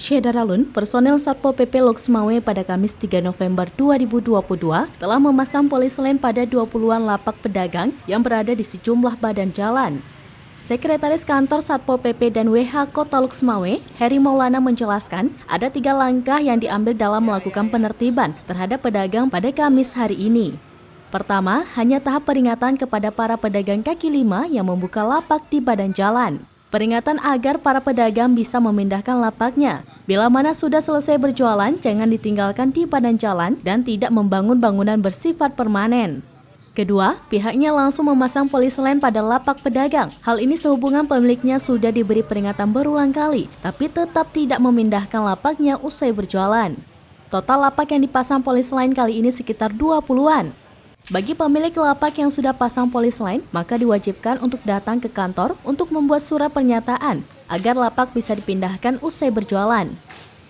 Syedaralun, personel Satpol PP Loksmawe pada Kamis 3 November 2022 telah memasang polis lain pada 20-an lapak pedagang yang berada di sejumlah badan jalan. Sekretaris Kantor Satpol PP dan WH Kota Loksmawe, Heri Maulana menjelaskan ada 3 langkah yang diambil dalam melakukan penertiban terhadap pedagang pada Kamis hari ini. Pertama, hanya tahap peringatan kepada para pedagang kaki lima yang membuka lapak di badan jalan. Peringatan agar para pedagang bisa memindahkan lapaknya. Bila mana sudah selesai berjualan, jangan ditinggalkan di badan jalan dan tidak membangun bangunan bersifat permanen. Kedua, pihaknya langsung memasang polis lain pada lapak pedagang. Hal ini sehubungan pemiliknya sudah diberi peringatan berulang kali, tapi tetap tidak memindahkan lapaknya usai berjualan. Total lapak yang dipasang polis lain kali ini sekitar 20-an. Bagi pemilik lapak yang sudah pasang polis lain, maka diwajibkan untuk datang ke kantor untuk membuat surat pernyataan agar lapak bisa dipindahkan usai berjualan.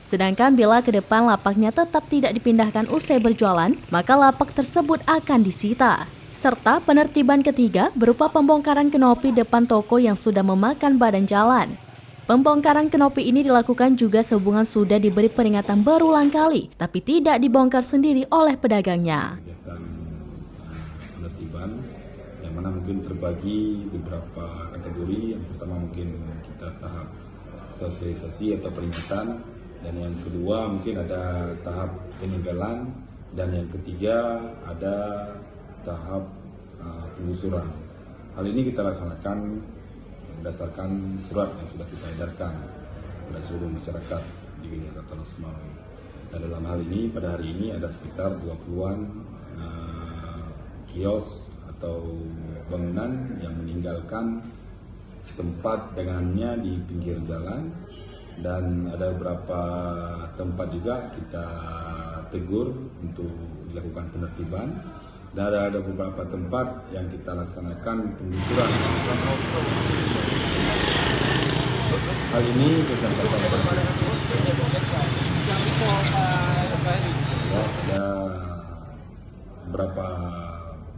Sedangkan bila ke depan lapaknya tetap tidak dipindahkan usai berjualan, maka lapak tersebut akan disita. Serta penertiban ketiga berupa pembongkaran kanopi depan toko yang sudah memakan badan jalan. Pembongkaran kanopi ini dilakukan juga sehubungan sudah diberi peringatan berulang kali, tapi tidak dibongkar sendiri oleh pedagangnya. Penertiban yang mana mungkin terbagi beberapa kategori. Yang pertama mungkin kita tahap sosialisasi atau peringatan, dan yang kedua mungkin ada tahap peninggalan, dan yang ketiga ada tahap penggusuran. Hal ini kita laksanakan berdasarkan surat yang sudah kita edarkan kepada seluruh masyarakat di wilayah Kota Loksmawe. Dan dalam hal ini pada hari ini ada sekitar 20-an kios atau bangunan yang meninggalkan tempat dagangannya di pinggir jalan, dan ada beberapa tempat juga kita tegur untuk dilakukan penertiban, dan ada beberapa tempat yang kita laksanakan penggusuran. Hal ini saya sampaikan ada beberapa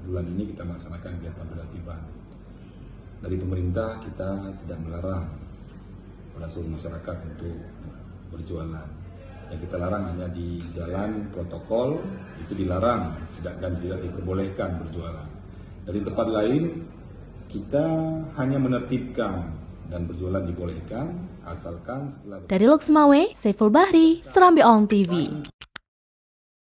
bulan ini kita melaksanakan kegiatan penertiban. Dari pemerintah kita tidak melarang pada seluruh masyarakat untuk berjualan. Yang kita larang hanya di jalan protokol, itu dilarang, dan tidak diperbolehkan berjualan. Dari tempat lain kita hanya menertibkan dan berjualan dibolehkan asalkan setelah. Dari Loksmawe, Saiful Bahri, Serambi On TV.